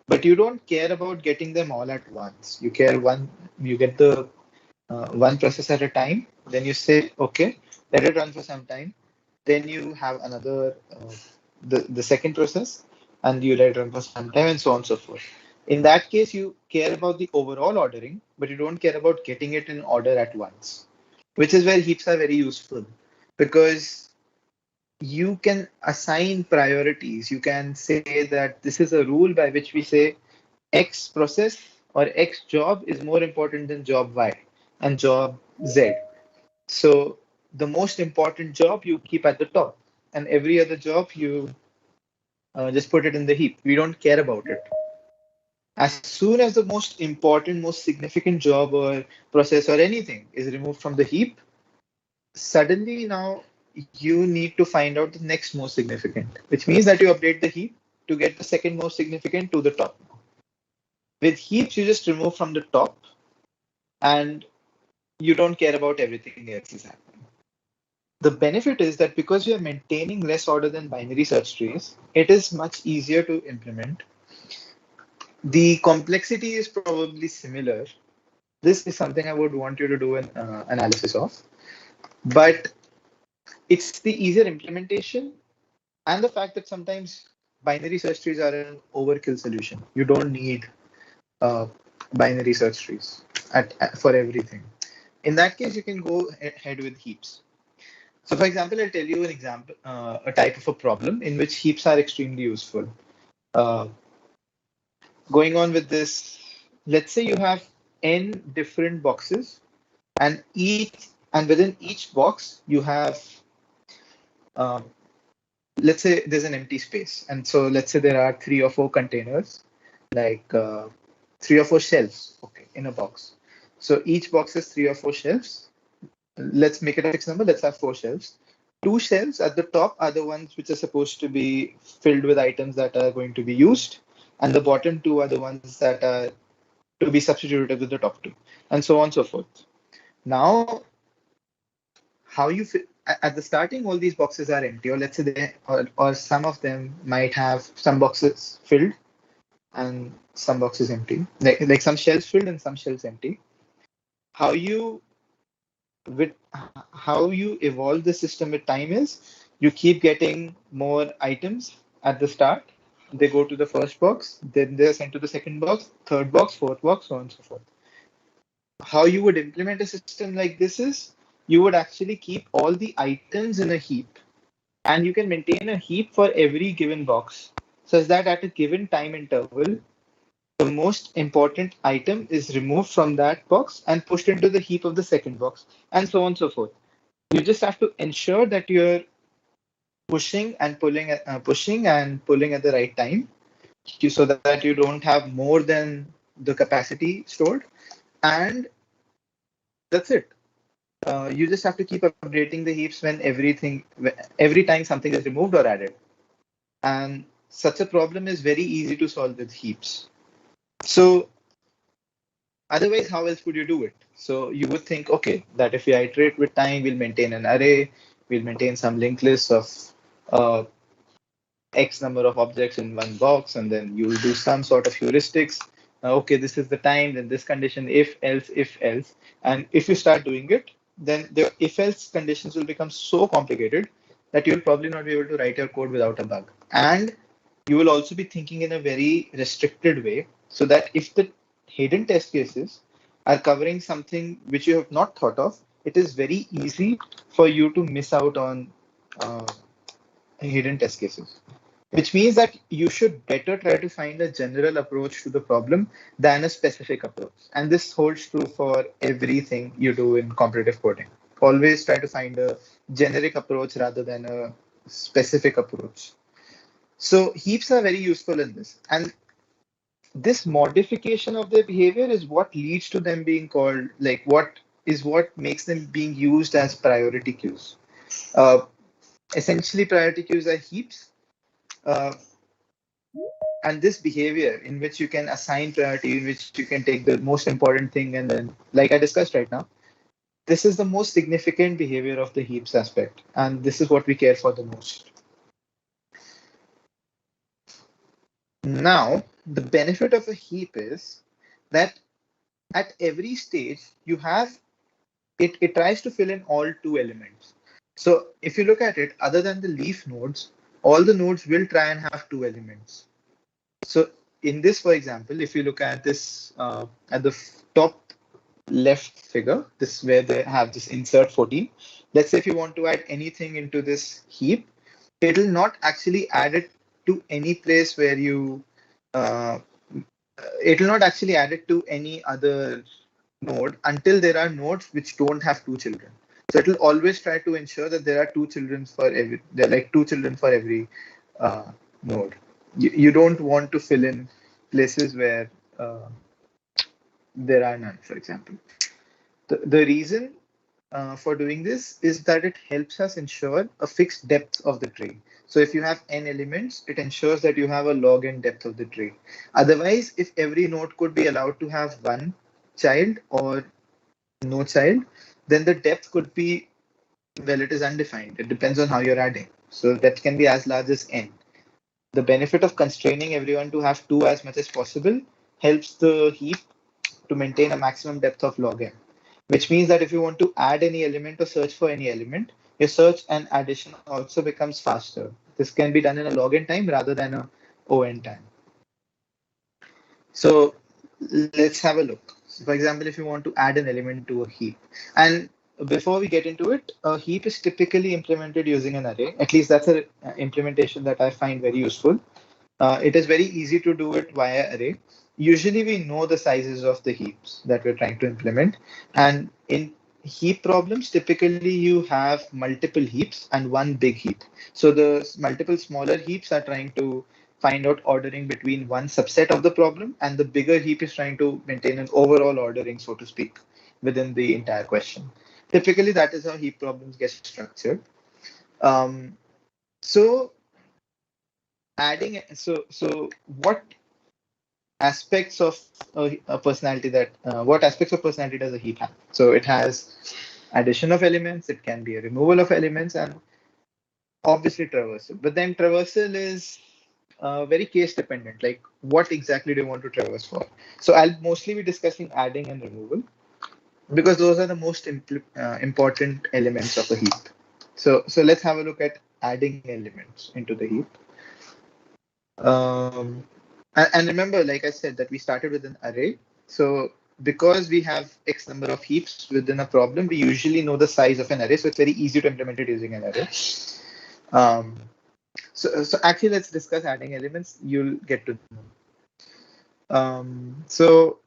but you don't care about getting them all at once. You get the one process at a time. Then you say, okay, let it run for some time. Then you have another, the second process, and you let it run for some time, and so on and so forth. In that case, you care about the overall ordering, but you don't care about getting it in order at once, which is where heaps are very useful because you can assign priorities. You can say that this is a rule by which we say X process or X job is more important than job Y and job Z. So the most important job you keep at the top, and every other job you just put it in the heap. We don't care about it. As soon as the most important, most significant job or process or anything is removed from the heap, suddenly now you need to find out the next most significant, which means that you update the heap to get the second most significant to the top. With heaps, you just remove from the top and you don't care about everything else is happening. The benefit is that because you're maintaining less order than binary search trees, it is much easier to implement. The complexity is probably similar. This is something I would want you to do an analysis of, but it's the easier implementation and the fact that sometimes binary search trees are an overkill solution. You don't need uh, binary search trees for everything. In that case, you can go ahead with heaps. So, for example, I'll tell you an example, a type of a problem in which heaps are extremely useful. Uh, Going on with this, let's say you have n different boxes, and within each box you have, uh, let's say there's an empty space, and so let's say there are 3 or 4 containers, like 3 or 4 shelves, okay, in a box. So each box has 3 or 4 shelves. Let's make it a fixed number. Let's have 4 shelves. 2 shelves at the top are the ones which are supposed to be filled with items that are going to be used, and the bottom two are the ones that are to be substituted with the top two, and so on and so forth. Now, how you at the starting, all these boxes are empty, or let's say or some of them might have some boxes filled and some boxes empty, like some shelves filled and some shelves empty. How you with how you evolve the system with time is you keep getting more items at the start. They go to the first box, then they're sent to the second box, third box, fourth box, so on and so forth. How you would implement a system like this is you would actually keep all the items in a heap, and you can maintain a heap for every given box such that at a given time interval, the most important item is removed from that box and pushed into the heap of the second box, and so on and so forth. You just have to ensure that you're pushing and pulling at the right time, so that you don't have more than the capacity stored, and that's it. You just have to keep updating the heaps every time something is removed or added. And such a problem is very easy to solve with heaps. So otherwise, how else would you do it? So you would think, okay, that if we iterate with time, we'll maintain an array, we'll maintain some linked list of uh, X number of objects in one box, and then you'll do some sort of heuristics. Okay, this is the time, then this condition, if else. And if you start doing it, then the if else conditions will become so complicated that you'll probably not be able to write your code without a bug. And you will also be thinking in a very restricted way, so that if the hidden test cases are covering something which you have not thought of, it is very easy for you to miss out on uh, hidden test cases, which means that you should better try to find a general approach to the problem than a specific approach. And this holds true for everything you do in competitive coding. Always try to find a generic approach rather than a specific approach. So heaps are very useful in this. And this modification of their behavior is what leads to them being called, like what makes them being used as priority queues. Uh, Essentially, priority queues are heaps. Uh, and this behavior in which you can assign priority, in which you can take the most important thing and then, like I discussed right now, this is the most significant behavior of the heaps aspect, and this is what we care for the most. Now, the benefit of a heap is that at every stage you have it tries to fill in all two elements. So if you look at it, other than the leaf nodes, all the nodes will try and have two elements. So in this, for example, if you look at this at the top left figure, this is where they have this insert 14. Let's say if you want to add anything into this heap, it will not actually add it to any place where you uh, it will not actually add it to any other node until there are nodes which don't have two children. So it will always try to ensure that there are two children for every there are like two children for every uh, node. You don't want to fill in places where there are none, for example. The reason for doing this is that it helps us ensure a fixed depth of the tree. So if you have n elements, it ensures that you have a log n depth of the tree. Otherwise, if every node could be allowed to have one child or no child, then the depth could be, well, it is undefined. It depends on how you're adding. So that can be as large as n. The benefit of constraining everyone to have two as much as possible helps the heap to maintain a maximum depth of log n, which means that if you want to add any element or search for any element, your search and addition also becomes faster. This can be done in a log n time rather than a O(n) time. So let's have a look. So for example, if you want to add an element to a heap, and before we get into it, a heap is typically implemented using an array. At least that's an implementation that I find very useful. It is very easy to do it via array. Usually we know the sizes of the heaps that we're trying to implement. And in heap problems, typically you have multiple heaps and one big heap. So the multiple smaller heaps are trying to find out ordering between one subset of the problem, and the bigger heap is trying to maintain an overall ordering, so to speak, within the entire question. Typically, that is how heap problems get structured. Um, so so what aspects of a personality that what aspects of personality does a heap have? So it has addition of elements, it can be a removal of elements, and obviously traversal. But then traversal is very case dependent. Like what exactly do you want to traverse for? So I'll mostly be discussing adding and removal because those are the most important elements of a heap. So let's have a look at adding elements into the heap. And remember, like I said, that we started with an array. So because we have X number of heaps within a problem, we usually know the size of an array. So it's very easy to implement it using an array. Um, so actually, let's discuss adding elements. You'll get to know. So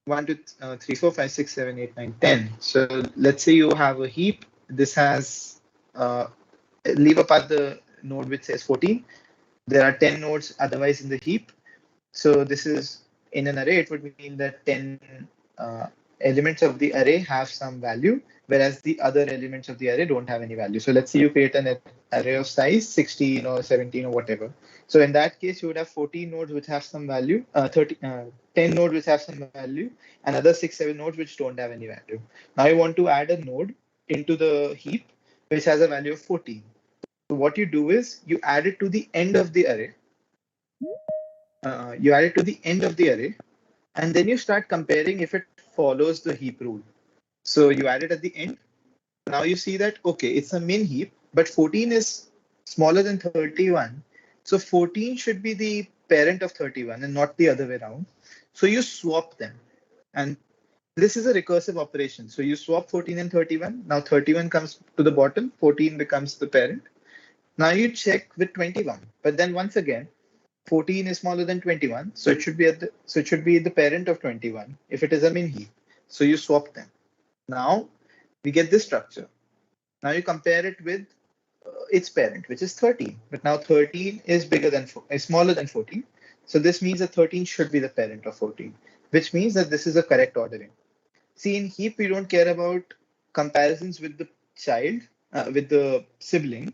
1, 2, 3, 4, 5, 6, 7, 8, 9, 10. So let's say you have a heap. This has leave apart the node which says 14. There are 10 nodes otherwise in the heap. So this is in an array, it would mean that 10 uh, elements of the array have some value, whereas the other elements of the array don't have any value. So let's say you create an array of size 16 or 17 or whatever. So in that case, you would have 14 nodes which have some value, 10 nodes which have some value, and other 6, 7 nodes which don't have any value. Now you want to add a node into the heap which has a value of 14. So what you do is you add it to the end of the array. You add it to the end of the array, and then you start comparing if it follows the heap rule. So you add it at the end. Now you see that, okay, it's a min heap, but 14 is smaller than 31. So 14 should be the parent of 31 and not the other way around. So you swap them. And this is a recursive operation. So you swap 14 and 31. Now 31 comes to the bottom, 14 becomes the parent. Now you check with 21. But then once again, 14 is smaller than 21, so it should be the parent of 21 if it is a min heap. So you swap them. Now we get this structure. Now you compare it with its parent, which is 13. But now 13 is smaller than 14. So this means that 13 should be the parent of 14, which means that this is a correct ordering. See, in heap, we don't care about comparisons with the child, with the sibling.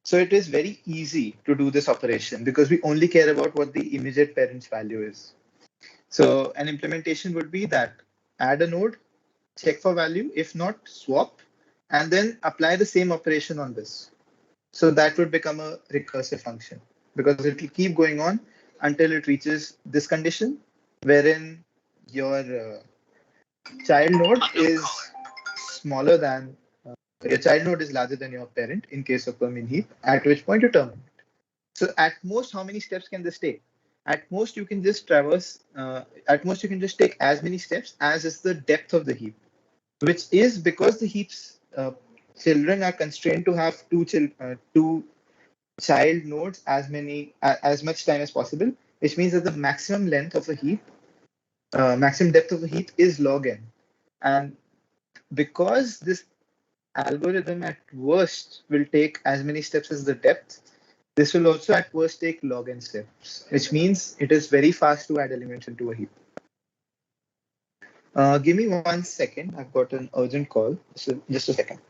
So it is very easy to do this operation because we only care about what the immediate parent's value is. So an implementation would be that add a node, check for value, if not, swap, and then apply the same operation on this. So that would become a recursive function because it will keep going on until it reaches this condition, wherein your child node is smaller than your child node is larger than your parent in case of a min heap, at which point you terminate. So at most, how many steps can this take? At most, you can just traverse. At most, you can just take as many steps as is the depth of the heap, which is because the heaps children are constrained to have two child nodes as much time as possible, which means that the maximum length of a heap, maximum depth of a heap is log n, and because this algorithm at worst will take as many steps as the depth, this will also at worst take log n steps, which means it is very fast to add elements into a heap. Give me 1 second. I've got an urgent call. So just a second.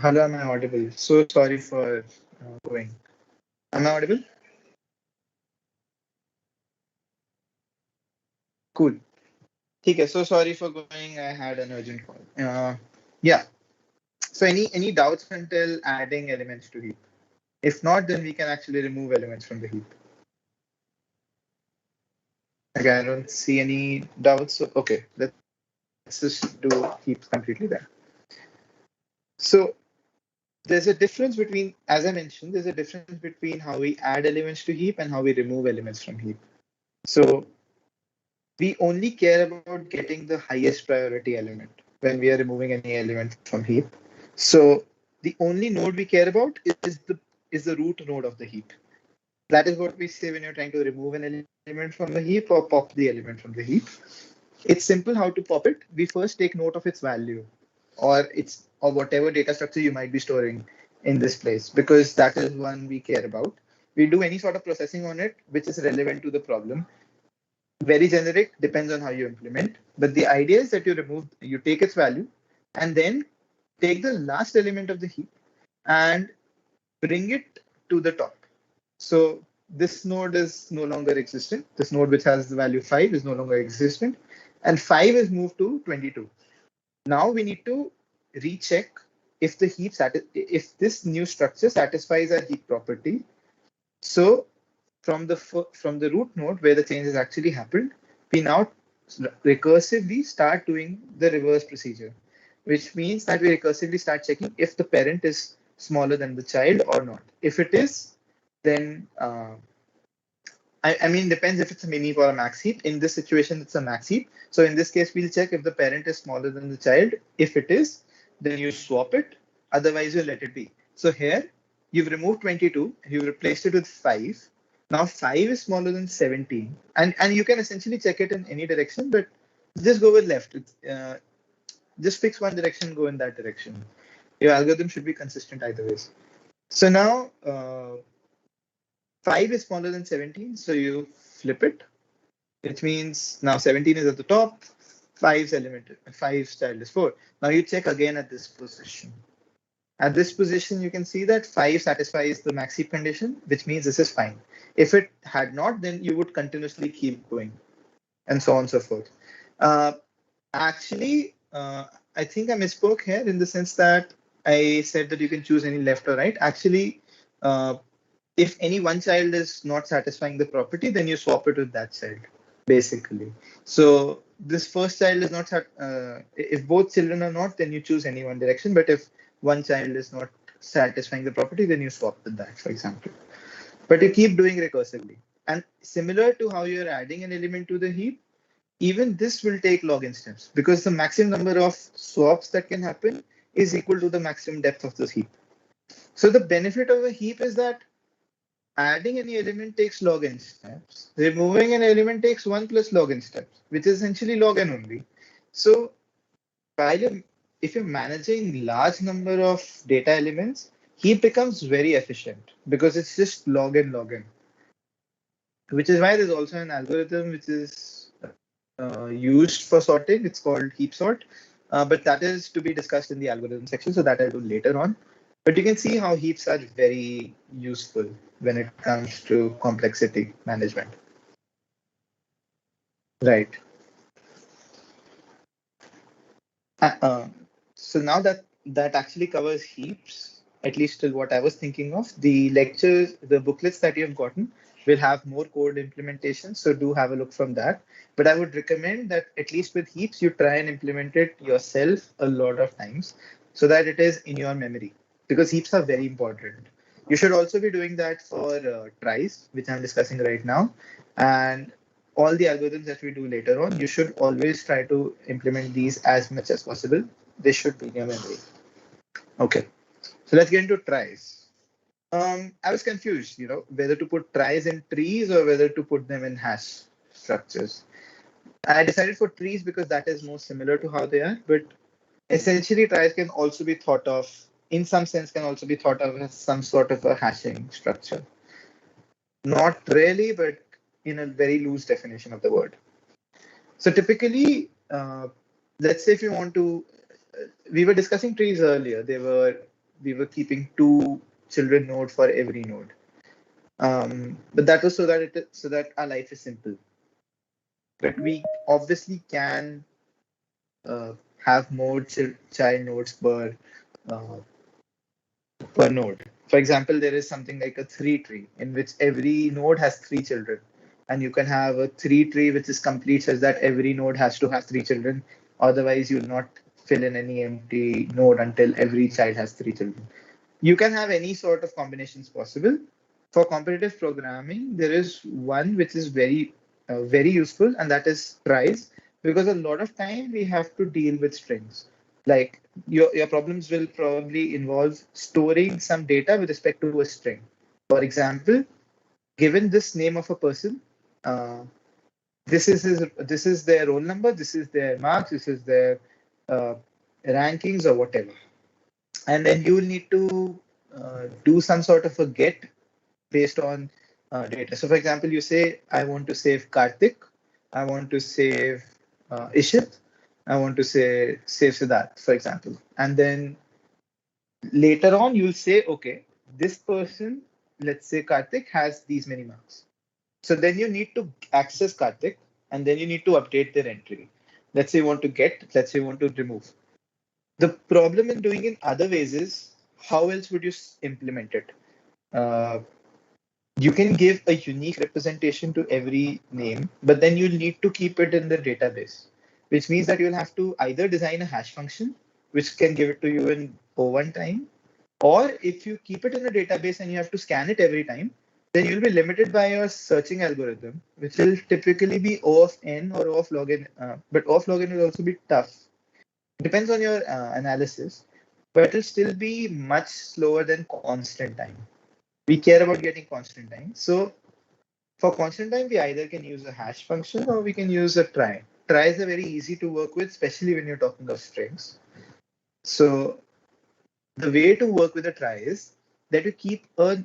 Hello, am I audible? So sorry for going. Am I audible? Cool. Okay, so sorry for going. I had an urgent call. Yeah. So any doubts until adding elements to heap? If not, then we can actually remove elements from the heap. Okay, I don't see any doubts. So, okay, let's just do heaps completely then. So there's a difference between, as I mentioned, there's a difference between how we add elements to heap and how we remove elements from heap. So we only care about getting the highest priority element when we are removing any element from heap. So the only node we care about is the root node of the heap. That is what we say when you're trying to remove an element from the heap or pop the element from the heap. It's simple how to pop it. We first take note of its value or whatever data structure you might be storing in this place, because that is one we care about. We do any sort of processing on it which is relevant to the problem. Very generic, depends on how you implement. But the idea is that you take its value and then take the last element of the heap and bring it to the top. So this node is no longer existent. This node which has the value 5 is no longer existent. And 5 is moved to 22. Now we need to recheck if if this new structure satisfies our heap property. So from the root node where the change has actually happened, we now recursively start doing the reverse procedure. which means that we recursively start checking if the parent is smaller than the child or not. If it is, then I mean, depends if it's a mini or a max heap. In this situation, it's a max heap. So in this case, we'll check if the parent is smaller than the child. If it is, then you swap it. Otherwise, you let it be. So here, you've removed 22, you've replaced it with 5. Now 5 is smaller than 17. And you can essentially check it in any direction, but just go with left. Just fix one direction, go in that direction. Your algorithm should be consistent either ways. So now, 5 is smaller than 17, so you flip it, which means now 17 is at the top, 5's child is 4. Now you check again at this position. At this position, you can see that 5 satisfies the max heap condition, which means this is fine. If it had not, then you would continuously keep going, and so on and so forth. Actually, I think I misspoke here in the sense that I said that you can choose any left or right. Actually, if any one child is not satisfying the property, then you swap it with that child, basically. So this first child is not, if both children are not, then you choose any one direction. But if one child is not satisfying the property, then you swap with that, for example. But you keep doing recursively. And similar to how you're adding an element to the heap, even this will take log n steps because the maximum number of swaps that can happen is equal to the maximum depth of this heap. So the benefit of a heap is that adding any element takes log n steps. Removing an element takes 1 plus log n steps, which is essentially log n only. So if you're managing large number of data elements, heap becomes very efficient because it's just log n, which is why there's also an algorithm which is used for sorting. It's called heap sort, but that is to be discussed in the algorithm section, so that I'll do later on. But you can see how heaps are very useful when it comes to complexity management. Right. So now that actually covers heaps, at least till what I was thinking of. The lectures, the booklets that you've gotten will have more code implementation, so do have a look from that. But I would recommend that at least with heaps, you try and implement it yourself a lot of times so that it is in your memory, because heaps are very important. You should also be doing that for tries, which I'm discussing right now. And all the algorithms that we do later on, you should always try to implement these as much as possible. They should be in your memory. Okay, so let's get into tries. I was confused, whether to put tries in trees or whether to put them in hash structures. I decided for trees because that is more similar to how they are, but essentially tries can also be thought of, in some sense, can also be thought of as some sort of a hashing structure. Not really, but in a very loose definition of the word. So typically, let's say if you want to, we were discussing trees earlier. We were keeping 2 children node for every node, but that was so that our life is simple. But we obviously can have more child nodes per node. For example, there is something like a 3 tree in which every node has 3 children. And you can have a 3 tree which is complete such that every node has to have 3 children. Otherwise, you'll not fill in any empty node until every child has 3 children. You can have any sort of combinations possible. For competitive programming, there is one which is very useful, and that is tries, because a lot of time we have to deal with strings. Like your problems will probably involve storing some data with respect to a string. For example, given this name of a person, this is their roll number, this is their marks, this is their rankings or whatever, and then you will need to do some sort of a get based on data. So, for example, you say, I want to save Karthik, I want to save Ishit, I want to save Siddharth, for example. And then later on, you'll say, okay, this person, let's say Karthik, has these many marks. So then you need to access Karthik, and then you need to update their entry. Let's say you want to get, let's say you want to remove. The problem in doing it other ways is, how else would you implement it? You can give a unique representation to every name, but then you'll need to keep it in the database, which means that you'll have to either design a hash function which can give it to you in O1 time. Or if you keep it in a database and you have to scan it every time, then you'll be limited by your searching algorithm, which will typically be O of n or O of log n. But O of log n will also be tough. Depends on your analysis, but it'll still be much slower than constant time. We care about getting constant time. So for constant time, we either can use a hash function or we can use a trie. Tries are very easy to work with, especially when you're talking of strings. So the way to work with a trie is that you keep a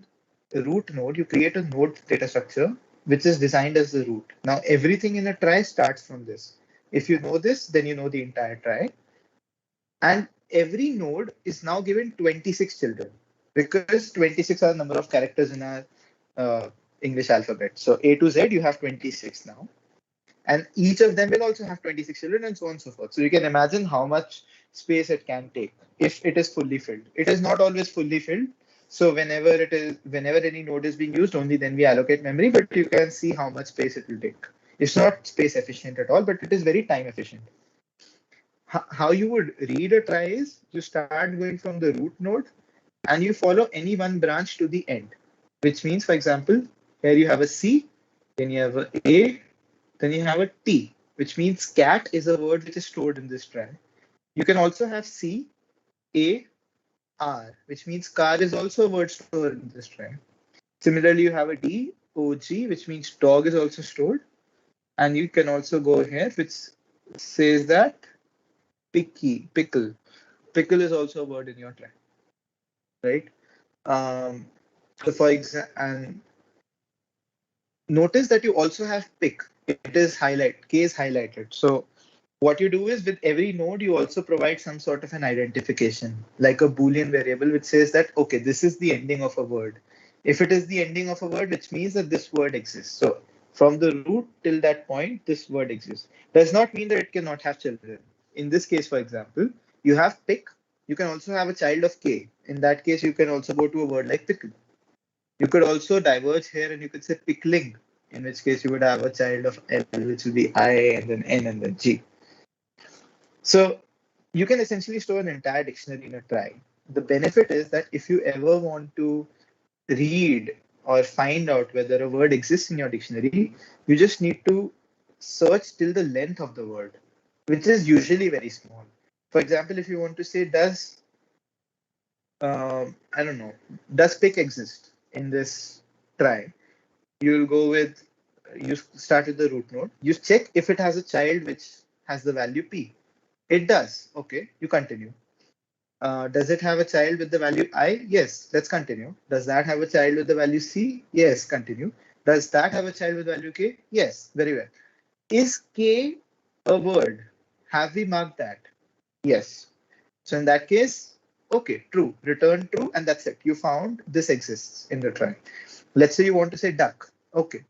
root node, you create a node data structure, which is designed as the root. Now, everything in a trie starts from this. If you know this, then you know the entire trie. And every node is now given 26 children because 26 are the number of characters in our English alphabet. So A to Z, you have 26 now. And each of them will also have 26 children and so on and so forth. So you can imagine how much space it can take if it is fully filled. It is not always fully filled. So whenever any node is being used, only then we allocate memory, but you can see how much space it will take. It's not space efficient at all, but it is very time efficient. How you would read a trie is you start going from the root node and you follow any one branch to the end, which means, for example, here you have a C, then you have a, then you have a T, which means cat is a word which is stored in this trie. You can also have C, A, R, which means car is also a word stored in this trie. Similarly, you have a D, O, G, which means dog is also stored. And you can also go here, which says that pickle. Pickle is also a word in your trie, right? So for example, and notice that you also have pick. It is highlight, K is highlighted. So what you do is with every node, you also provide some sort of an identification, like a Boolean variable, which says that, okay, this is the ending of a word. If it is the ending of a word, which means that this word exists. So from the root till that point, this word exists. Does not mean that it cannot have children. In this case, for example, you have pick. You can also have a child of K. In that case, you can also go to a word like pickle. You could also diverge here and you could say pickling, in which case you would have a child of L, which will be I and then N and then G. So you can essentially store an entire dictionary in a trie. The benefit is that if you ever want to read or find out whether a word exists in your dictionary, you just need to search till the length of the word, which is usually very small. For example, if you want to say, I don't know, does pick exist in this trie? You'll go with, you start with the root node. You check if it has a child which has the value p. It does. Okay, you continue. Does it have a child with the value I? Yes, let's continue. Does that have a child with the value C? Yes, continue. Does that have a child with value K? Yes, very well. Is K a word? Have we marked that? Yes. So in that case, okay, true, return true, and that's it. You found this exists in the trie. Let's say you want to say duck. Okay,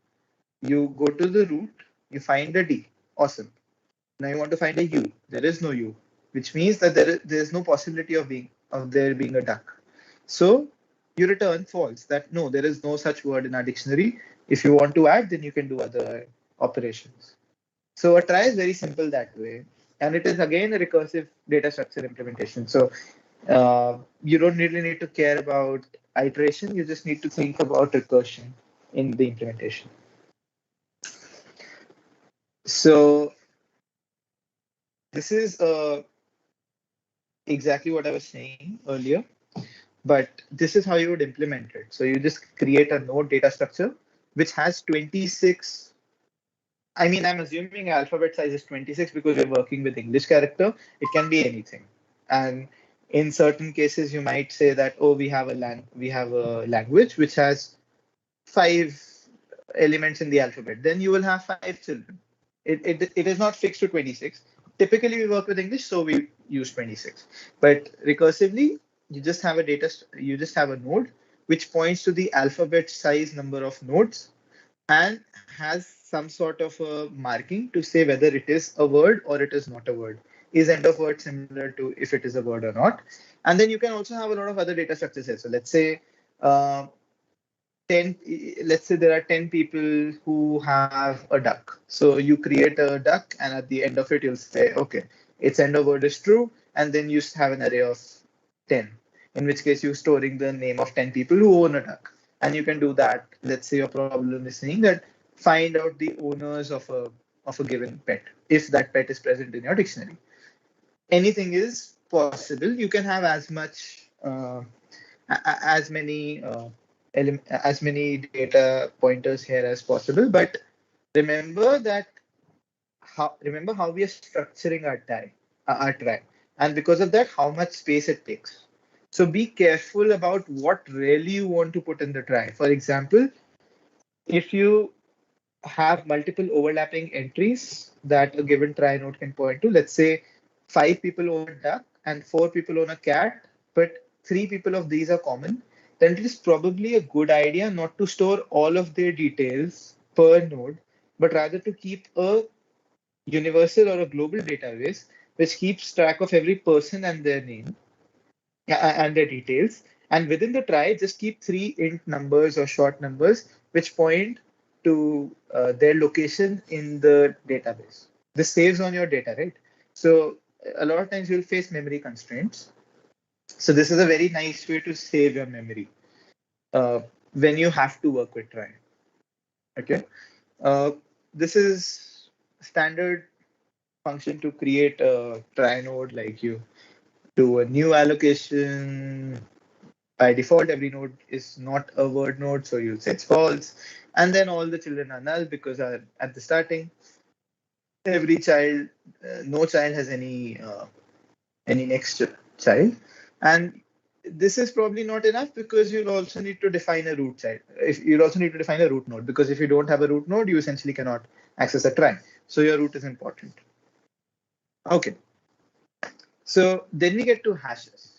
you go to the root, you find a D. Awesome. Now you want to find a U. There is no U, which means that there is no possibility of there being a duck. So you return false, that no, there is no such word in our dictionary. If you want to add, then you can do other operations. So a trie is very simple that way. And it is again a recursive data structure implementation. So you don't really need to care about iteration. You just need to think about recursion in the implementation. So this is exactly what I was saying earlier, but this is how you would implement it. So you just create a node data structure which has 26. I mean, I'm assuming alphabet size is 26 because you're working with English character. It can be anything. And in certain cases, you might say that, oh, we have a language which has 5 elements in the alphabet. Then you will have 5 children. It is not fixed to 26. Typically, we work with English, so we use 26. But recursively, you just have a node which points to the alphabet size number of nodes and has some sort of a marking to say whether it is a word or it is not a word. Is end of word similar to if it is a word or not? And then you can also have a lot of other data structures here. So let's say uh, 10, let's say there are 10 people who have a duck. So you create a duck and at the end of it, you'll say, okay, its end of word is true and then you have an array of 10, in which case you're storing the name of 10 people who own a duck. And you can do that. Let's say your problem is saying that find out the owners of a given pet, if that pet is present in your dictionary. Anything is possible. You can have as much as many as many data pointers here as possible, but remember that remember how we are structuring our try, and because of that, how much space it takes. So be careful about what really you want to put in the try. For example, if you have multiple overlapping entries that a given try node can point to, let's say 5 people own a duck and 4 people own a cat, but 3 people of these are common, then it is probably a good idea not to store all of their details per node, but rather to keep a universal or a global database which keeps track of every person and their name and their details. And within the try, just keep 3 int numbers or short numbers which point to their location in the database. This saves on your data, right? So a lot of times you'll face memory constraints. So this is a very nice way to save your memory uh, when you have to work with try. Okay. Uh, this is standard function to create a try node. Like you do a new allocation. By default, every node is not a word node, so you'll set false. And then all the children are null because are at the starting. Every child, no child has any next child. And this is probably not enough because you'll also need to define a root child. If you'll also need to define a root node, because if you don't have a root node, you essentially cannot access a try. So your root is important. Okay. So then we get to hashes.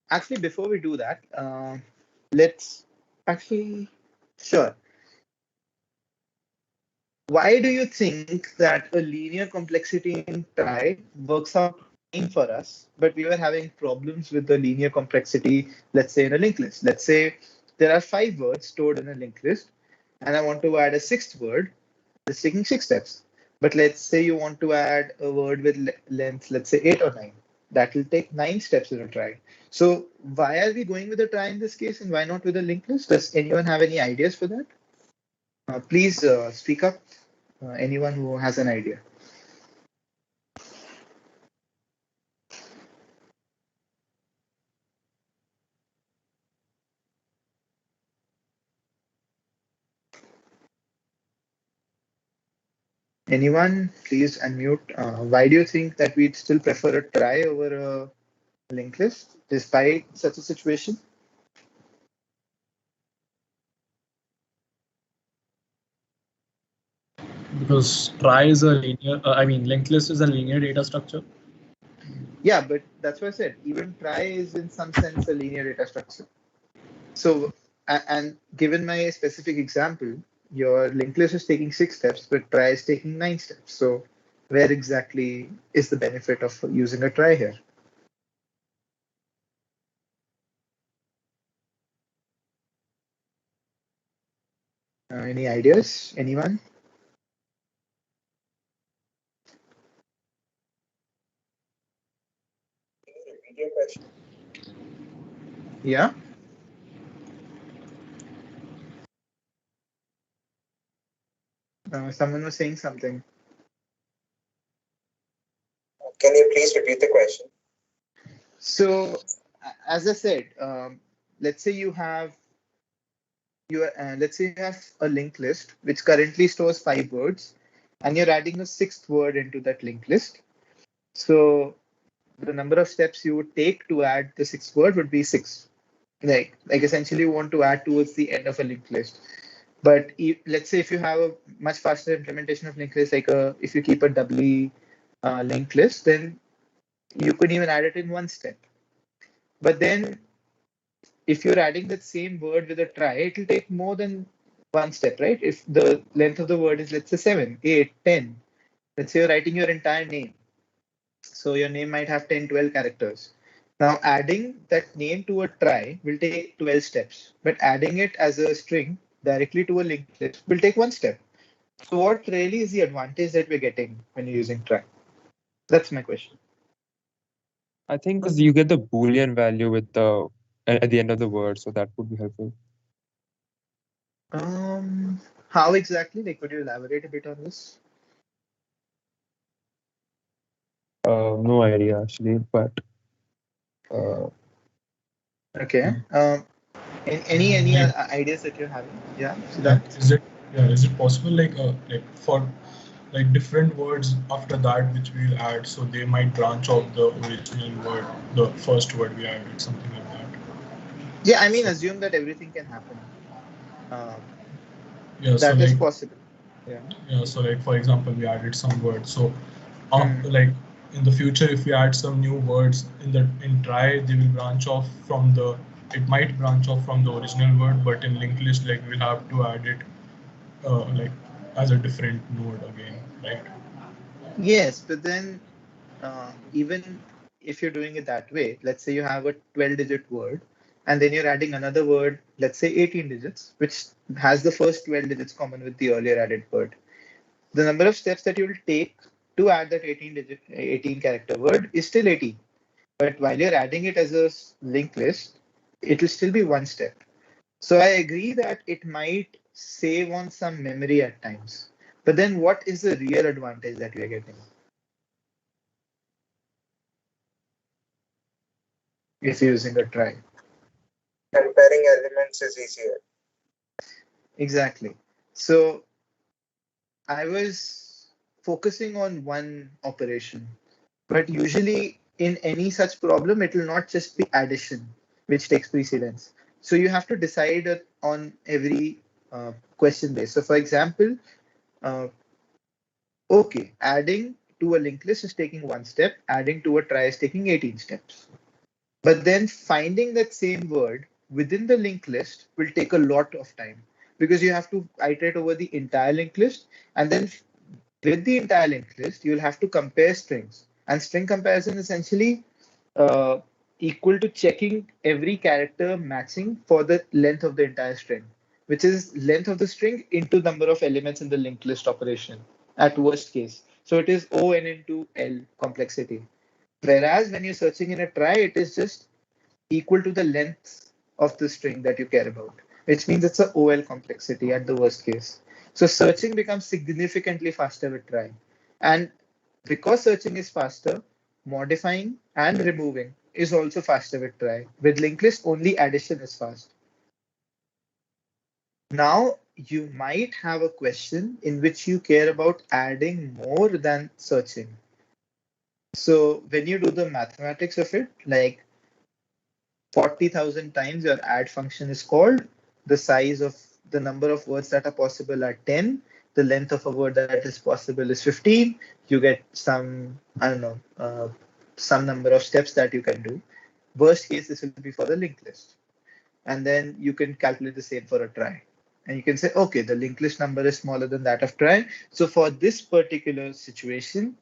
Actually, before we do that, let's actually, sure. Why do you think that a linear complexity in try works out fine for us, but we were having problems with the linear complexity, let's say in a linked list? Let's say there are 5 words stored in a linked list, and I want to add a 6th word. It's taking 6 steps. But let's say you want to add a word with length, let's say 8 or 9. That will take 9 steps in a try. So why are we going with a try in this case, and why not with a linked list? Does anyone have any ideas for that? Please speak up. Anyone who has an idea. Anyone, please unmute. Why do you think that we'd still prefer a try over a linked list despite such a situation? Because try is a linear, linked list is a linear data structure. Yeah, but that's what I said. Even try is in some sense a linear data structure. So, and given my specific example, your linked list is taking 6 steps, but try is taking 9 steps. So, where exactly is the benefit of using a try here? Any ideas? Anyone? Yeah. Someone was saying something. Can you please repeat the question? So, as I said, let's say let's say you have a linked list which currently stores 5 words, and you're adding a 6th word into that linked list. So the number of steps you would take to add the 6th word would be 6. Like essentially you want to add towards the end of a linked list. But let's say if you have a much faster implementation of linked list, like if you keep a doubly linked list, then you could even add it in 1 step. But then if you're adding that same word with a try, it will take more than 1 step, right? If the length of the word is, let's say, 7, 8, 10, let's say you're writing your entire name. So your name might have 10, 12 characters. Now, adding that name to a try will take 12 steps, but adding it as a string directly to a linked list will take 1 step. So, what really is the advantage that we're getting when you're using try? That's my question. I think because you get the Boolean value with the at the end of the word, so that would be helpful. How exactly? Like, could you elaborate a bit on this? No idea actually, but uh, Okay. Any ideas that you're having? Yeah, Yeah, Siddharth? is it possible like for like different words after that which we'll add, so they might branch off the original word, the first word we added, something like that. Yeah, I mean, So assume that everything can happen. Um, yeah, so that is like possible. Yeah. yeah, so like for example, we added some words. So Hmm. like in the future, if we add some new words in try, they will branch off from the it might branch off from the original word, but in linked list, like we'll have to add it like as a different node again, right? Yes, but then even if you're doing it that way, let's say you have a 12-digit word, and then you're adding another word, let's say 18 digits, which has the first 12 digits common with the earlier added word. The number of steps that you will take to add that 18 character word is still 18. But while you're adding it as a linked list, it will still be one step. So I agree that it might save on some memory at times. But then what is the real advantage that we are getting if you're using a try? Comparing elements is easier. Exactly. So I was focusing on one operation, but usually in any such problem, it will not just be addition, which takes precedence. So you have to decide on every question base. So for example, uh, okay, adding to a linked list is taking one step, adding to a try is taking 18 steps. But then finding that same word within the linked list will take a lot of time because you have to iterate over the entire linked list, and then with the entire linked list, you'll have to compare strings. And string comparison essentially uh, equal to checking every character matching for the length of the entire string, which is length of the string into number of elements in the linked list operation at worst case. So it is O n into L complexity. Whereas when you're searching in a try, it is just equal to the length of the string that you care about, which means it's a OL complexity at the worst case. So searching becomes significantly faster with try. And because searching is faster, modifying and removing is also faster with try. With linked list, only addition is fast. Now, you might have a question in which you care about adding more than searching. So when you do the mathematics of it, like 40,000 times your add function is called, the size of the number of words that are possible are 10, the length of a word that is possible is 15, you get some, I don't know, some number of steps that you can do. Worst case, this will be for the linked list. And then you can calculate the same for a try. And you can say, okay, the linked list number is smaller than that of try. So for this particular situation,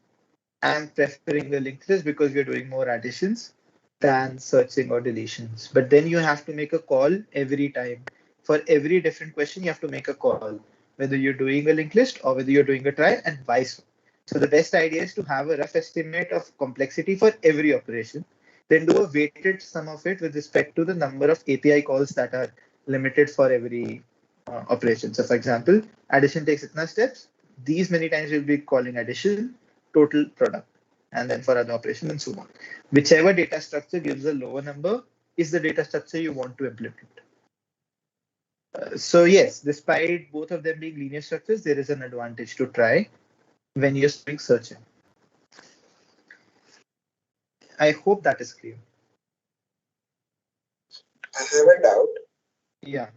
I'm preferring the linked list because we're doing more additions than searching or deletions. But then you have to make a call every time. For every different question, you have to make a call, whether you're doing a linked list or whether you're doing a try and vice versa. So the best idea is to have a rough estimate of complexity for every operation, then do a weighted sum of it with respect to the number of API calls that are limited for every operation. So for example, addition takes itna steps. These many times you'll be calling addition, total product, and then for other operation and so on. Whichever data structure gives a lower number is the data structure you want to implement. So yes, despite both of them being linear structures, there is an advantage to try when you're doing searching. I hope that is clear. I have a doubt. Yeah.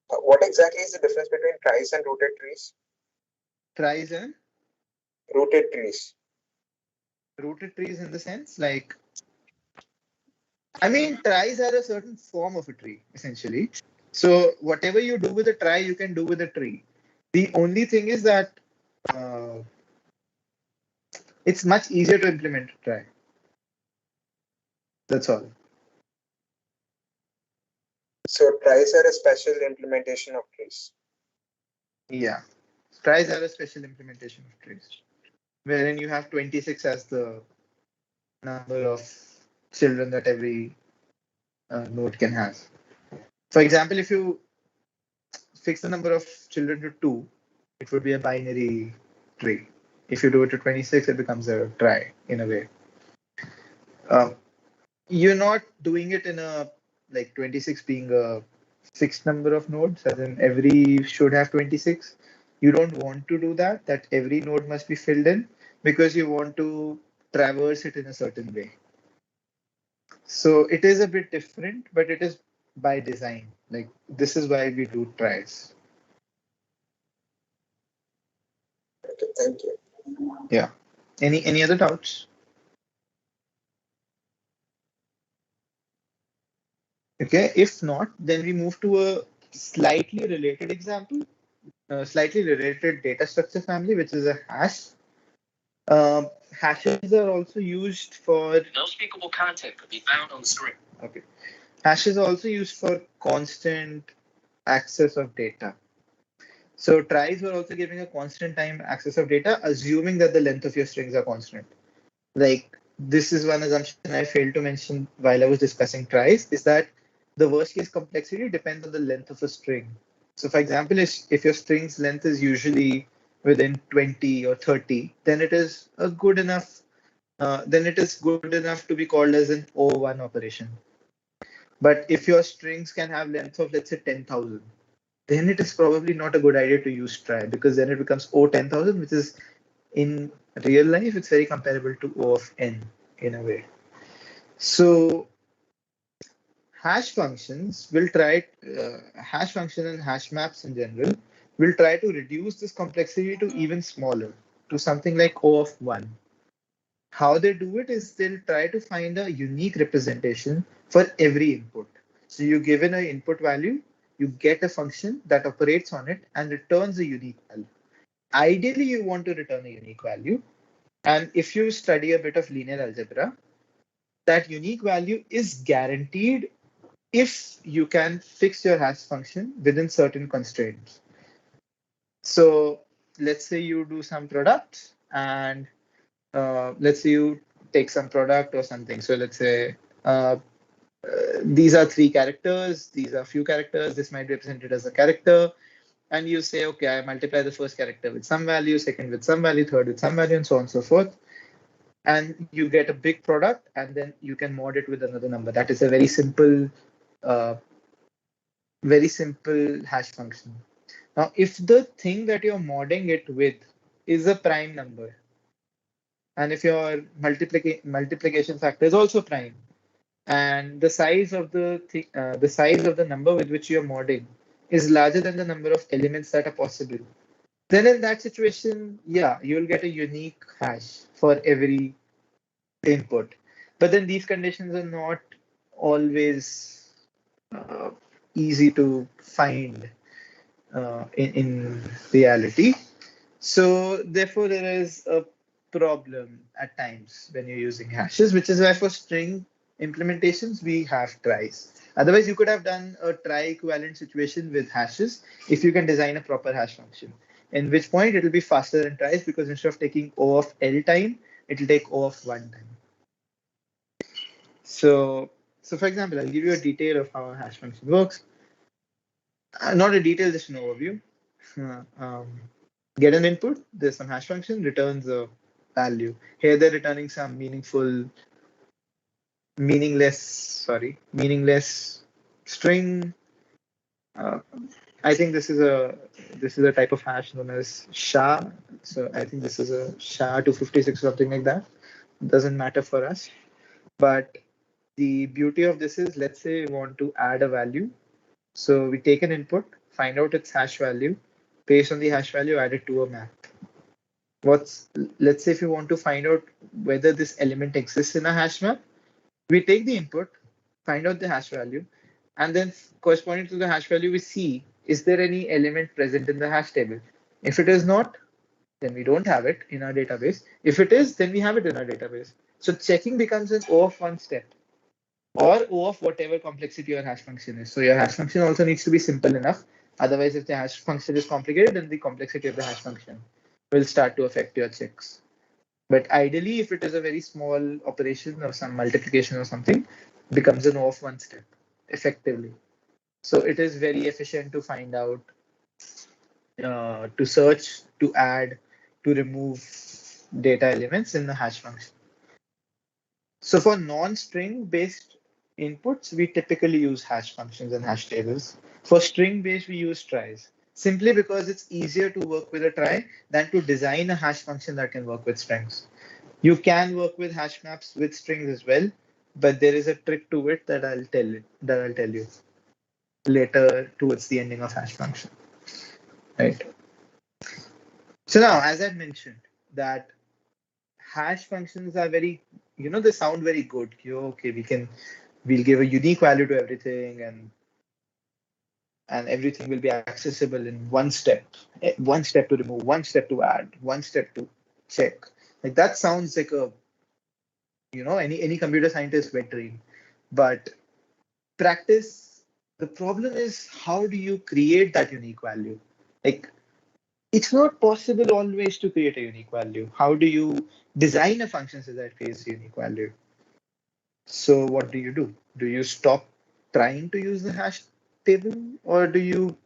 What exactly is the difference between tries and rooted trees? Tries and Rooted trees. rooted trees in the sense like, I mean, tries are a certain form of a tree, essentially. So whatever you do with a try, you can do with a tree. The only thing is that uh, it's much easier to implement a try. That's all. So tries are a special implementation of trees. Yeah. Tries are a special implementation of trees, wherein you have 26 as the number of children that every node can have. For example, if you fix the number of children to 2, it would be a binary tree. If you do it to 26, it becomes a trie in a way. You're not doing it in a like 26 being a fixed number of nodes, as in every should have 26. You don't want to do that, that every node must be filled in, because you want to traverse it in a certain way. So it is a bit different, but it is by design. Like this is why we do tries. Okay, thank you. Yeah. Any other doubts? Okay. If not, then we move to a slightly related example, slightly related data structure family, which is a hash. Hashes are also used for No speakable content could be found on the screen. okay. Hashes are also used for constant access of data. So tries were also giving a constant time access of data, assuming that the length of your strings are constant. Like this is one assumption I failed to mention while I was discussing tries, is that the worst case complexity depends on the length of a string. So for example, if your string's length is usually within 20 or 30, then it is a good enough to be called as an O1 operation. But if your strings can have length of let's say 10,000, then it is probably not a good idea to use try, because then it becomes O 10,000, which is in real life, it's very comparable to O of n in a way. So hash functions will try, hash function and hash maps in general will try to reduce this complexity to even smaller, to something like O of 1. How they do it is they'll try to find a unique representation for every input. So you give in an input value, you get a function that operates on it and returns a unique value. Ideally, you want to return a unique value. And if you study a bit of linear algebra, that unique value is guaranteed if you can fix your hash function within certain constraints. So let's say you do some product and let's say you take some product or something. So let's say these are 3 characters, these are few characters, this might be represented as a character. And you say, okay, I multiply the first character with some value, second with some value, third with some value, and so on and so forth. And you get a big product, and then you can mod it with another number. That is a uh, very simple hash function. Now, if the thing that you're modding it with is a prime number, and if your multiplication factor is also prime, and the size of the number with which you're modding is larger than the number of elements that are possible, then in that situation, yeah, you'll get a unique hash for every input. But then these conditions are not always uh, easy to find in reality. So therefore, there is a problem at times when you're using hashes, which is why for string implementations, we have tries. Otherwise, you could have done a try equivalent situation with hashes if you can design a proper hash function, in which point it will be faster than tries, because instead of taking O of L time, it will take O of 1 time. So for example, I'll give you a detail of how a hash function works. Not a detail, just an overview. Get an input, there's some hash function, returns a value. Here they're returning some meaningless string. Uh, I think this is a type of hash known as SHA. So I think this is a SHA 256, something like that. Doesn't matter for us. But the beauty of this is, let's say we want to add a value. So we take an input, find out its hash value, based on the hash value, add it to a map. Let's say if you want to find out whether this element exists in a hash map, we take the input, find out the hash value, and then corresponding to the hash value, we see, is there any element present in the hash table? If it is not, then we don't have it in our database. If it is, then we have it in our database. So checking becomes an O of 1 step, or O of whatever complexity your hash function is. So your hash function also needs to be simple enough. Otherwise, if the hash function is complicated, then the complexity of the hash function will start to affect your checks. But ideally, if it is a very small operation or some multiplication or something, becomes an O of one step effectively. So it is very efficient to find out, to search, to add, to remove data elements in the hash function. So for non-string based inputs, we typically use hash functions and hash tables. For string based, we use tries, simply because it's easier to work with a trie than to design a hash function that can work with strings. You can work with hash maps with strings as well, but there is a trick to it that I'll tell you later towards the ending of hash function. Right. So now, as I mentioned, that hash functions are very, they sound very good. Okay, we'll give a unique value to everything, and everything will be accessible in one step. One step to remove, one step to add, one step to check. Like that sounds like a, any computer scientist wet dream. But practice, the problem is, how do you create that unique value? Like, it's not possible always to create a unique value. How do you design a function so that creates a unique value? So what do? Do you stop trying to use the hash table, or do you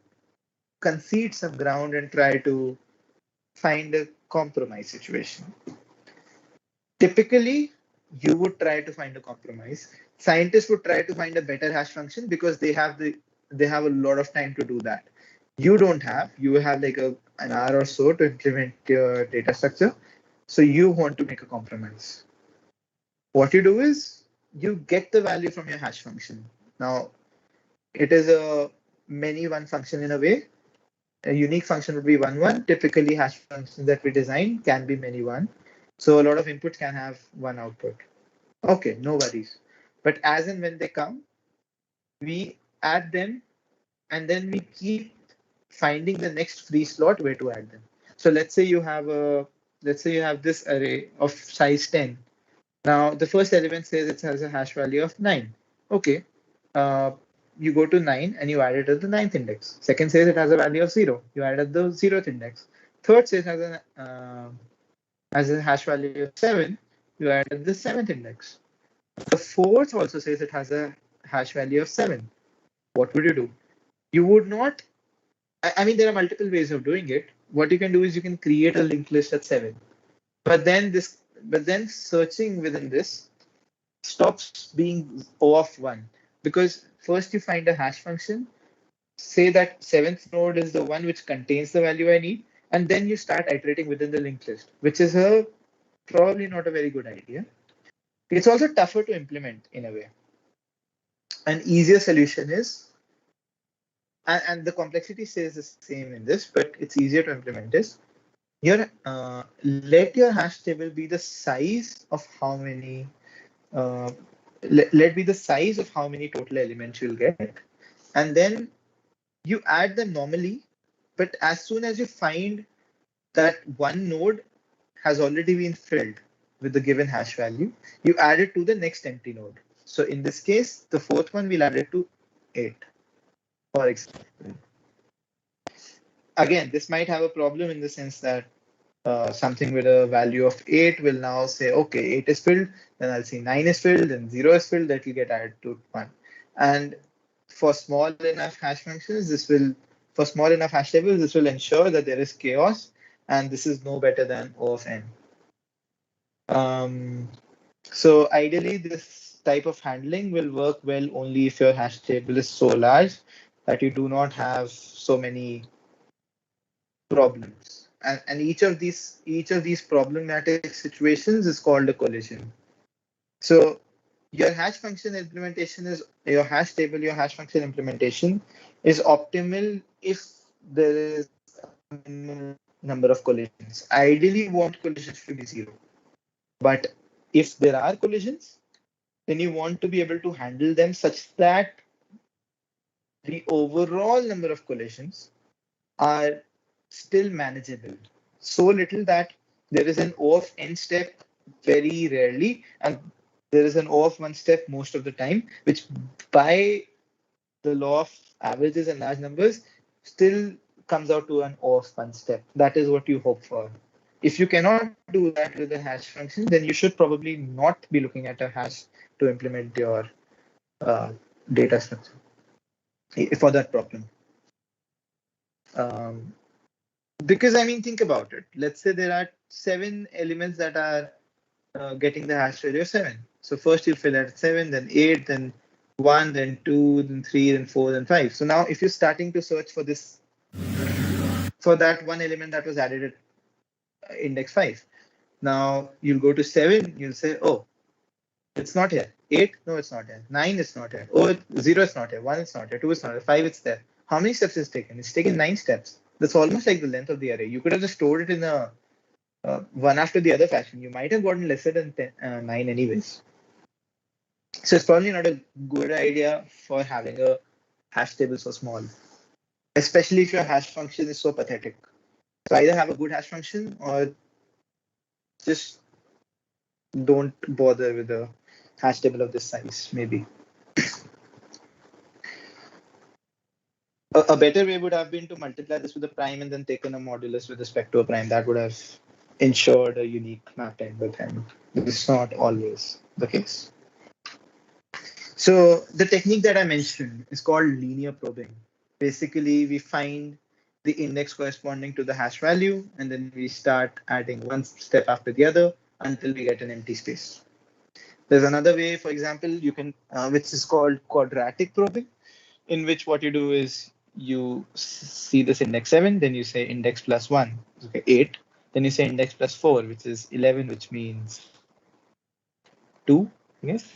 concede some ground and try to find a compromise situation? Typically, you would try to find a compromise. Scientists would try to find a better hash function because they have a lot of time to do that. You have like an hour or so to implement your data structure. So you want to make a compromise. What you do is you get the value from your hash function. Now, it is a many one function in a way. A unique function would be 1, 1. Typically, hash functions that we design can be many one. So a lot of inputs can have one output. Okay, no worries. But as and when they come, we add them, and then we keep finding the next free slot where to add them. So let's say you have this array of size 10. Now the first element says it has a hash value of 9. Okay. You go to 9 and you add it at the ninth index. Second says it has a value of 0. You add at the 0th index. Third says has a hash value of 7. You add at the 7th index. The fourth also says it has a hash value of 7. What would you do? You would not. I mean, there are multiple ways of doing it. What you can do is you can create a linked list at 7. But then searching within this stops being O of 1, because first you find a hash function, say that 7th node is the one which contains the value I need, and then you start iterating within the linked list, which is probably not a very good idea. It's also tougher to implement in a way. An easier solution is, and the complexity stays the same in this, but it's easier to implement, is let your hash table be the size of how many let be the size of how many total elements you'll get, and then you add them normally. But as soon as you find that one node has already been filled with the given hash value, you add it to the next empty node. So in this case, the fourth one will add it to 8, for example. Again, this might have a problem in the sense that something with a value of 8 will now say, okay, 8 is filled, then I'll see 9 is filled, then 0 is filled, that will get added to 1. And for small enough hash functions, for small enough hash tables, this will ensure that there is chaos, and this is no better than O of n. So ideally, this type of handling will work well only if your hash table is so large that you do not have so many problems. And each of these problematic situations is called a collision. So your hash function implementation is your hash table, your hash function implementation is optimal if there is a minimum number of collisions. Ideally, you want collisions to be 0. But if there are collisions, then you want to be able to handle them such that the overall number of collisions are still manageable. So little that there is an O of n step very rarely, and there is an O of 1 step most of the time, which by the law of averages and large numbers still comes out to an O of 1 step. That is what you hope for. If you cannot do that with a hash function, then you should probably not be looking at a hash to implement your data structure for that problem. Because I mean, think about it. Let's say there are 7 elements that are getting the hash value of 7. So first you fill at 7, then 8, then 1, then 2, then 3, then 4, then 5. So now if you're starting to search for this, for that one element that was added at index 5, now you'll go to 7, you'll say, oh, it's not here. 8, no, it's not here. 9, it's not here. Oh, 0, it's not here. 1, it's not here. 2, it's not here. 5, it's there. How many steps is taken? It's taken 9 steps. That's almost like the length of the array. You could have just stored it in a one after the other fashion. You might have gotten lesser than 9 anyways. So it's probably not a good idea for having a hash table so small, especially if your hash function is so pathetic. So either have a good hash function or just don't bother with a hash table of this size, maybe. A better way would have been to multiply this with a prime and then take in a modulus with respect to a prime. That would have ensured a unique mapping, but then this is not always the case. So the technique that I mentioned is called linear probing. Basically, we find the index corresponding to the hash value, and then we start adding one step after the other until we get an empty space. There's another way, for example, you can, which is called quadratic probing, in which what you do is you see this index 7, then you say index plus 1, okay, 8. Then you say index plus 4, which is 11, which means 2, yes,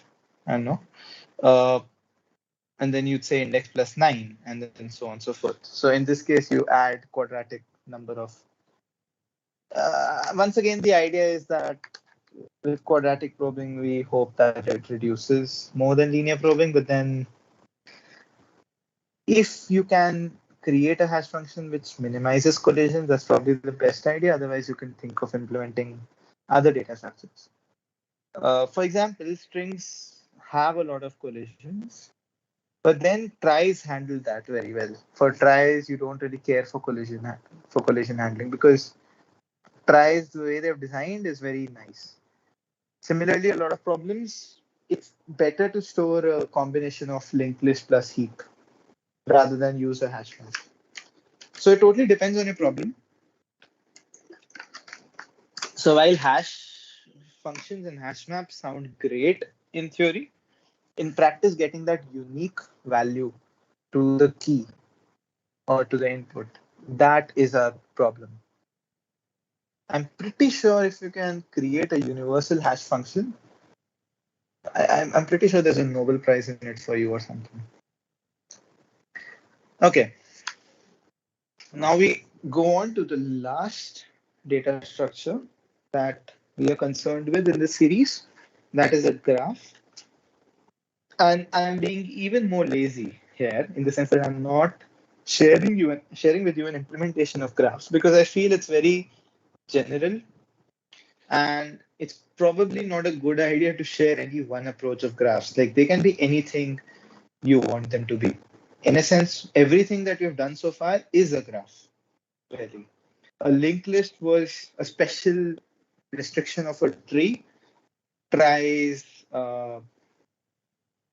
I don't know. And then you'd say index plus 9, and then so on and so forth. So in this case, you add quadratic number of. Once again, the idea is that with quadratic probing, we hope that it reduces more than linear probing, but then if you can create a hash function which minimizes collisions, that's probably the best idea. Otherwise, you can think of implementing other data structures. For example, strings have a lot of collisions, but then tries handle that very well. For tries, you don't really care for collision handling because tries, the way they've designed, is very nice. Similarly, a lot of problems, it's better to store a combination of linked list plus heap rather than use a hash function. So it totally depends on your problem. So while hash functions and hash maps sound great in theory, in practice, getting that unique value to the key or to the input, that is a problem. I'm pretty sure if you can create a universal hash function, I'm pretty sure there's a Nobel Prize in it for you or something. Okay. Now we go on to the last data structure that we are concerned with in this series. That is a graph. And I'm being even more lazy here in the sense that I'm not sharing with you an implementation of graphs because I feel it's very general and it's probably not a good idea to share any one approach of graphs. Like they can be anything you want them to be. In a sense, everything that you've done so far is a graph. Really. A linked list was a special restriction of a tree. Tries,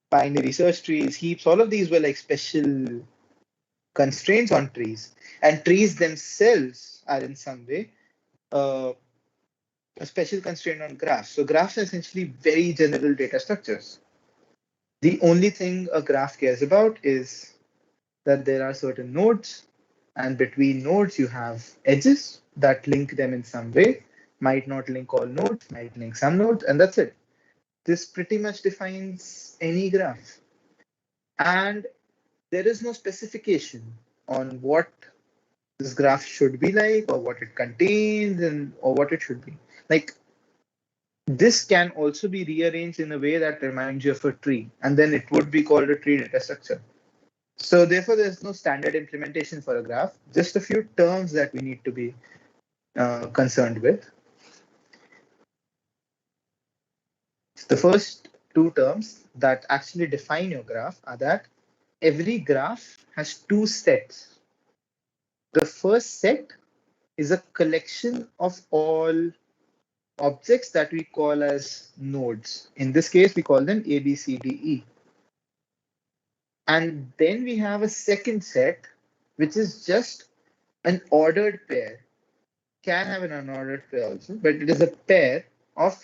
binary search trees, heaps, all of these were like special constraints on trees. And trees themselves are in some way a special constraint on graphs. So graphs are essentially very general data structures. The only thing a graph cares about is that there are certain nodes, and between nodes you have edges that link them in some way. Might not link all nodes, might link some nodes, and that's it. This pretty much defines any graph. And there is no specification on what this graph should be like or what it contains and or what it should be. Like this can also be rearranged in a way that reminds you of a tree, and then it would be called a tree data structure. So therefore, there's no standard implementation for a graph, just a few terms that we need to be concerned with. The first two terms that actually define your graph are that every graph has two sets. The first set is a collection of all objects that we call as nodes. In this case, we call them A, B, C, D, E. And then we have a second set, which is just an ordered pair. Can have an unordered pair also, but it is a pair of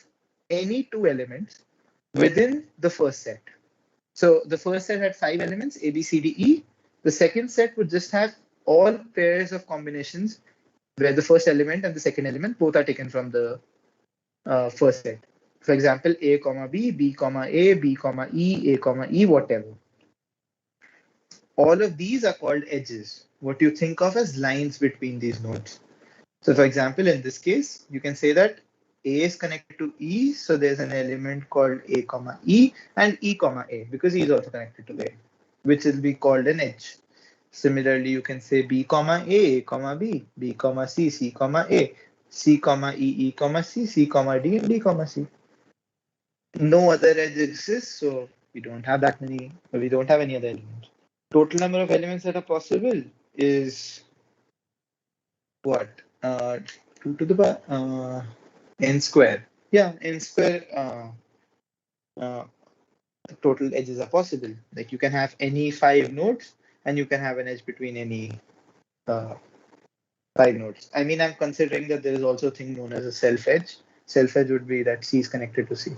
any two elements within the first set. So the first set had 5 elements, A, B, C, D, E. The second set would just have all pairs of combinations where the first element and the second element both are taken from the first set. For example, A, comma B, B, comma A, B, comma E, A, comma E, whatever. All of these are called edges, what you think of as lines between these nodes. So for example, in this case, you can say that A is connected to E, so there's an element called A, comma E, and E, comma A, because E is also connected to A, which will be called an edge. Similarly, you can say B, comma A, comma B, B, comma C, C, comma A, C, comma E, E, comma C, C, comma D, and D, comma C. No other edge exists, so we don't have that many, we don't have any other elements. Total number of elements that are possible is what? 2 to the power n square. Yeah, n square total edges are possible. Like you can have any 5 nodes and you can have an edge between any 5 nodes. I mean, I'm considering that there is also a thing known as a self edge. Self edge would be that C is connected to C.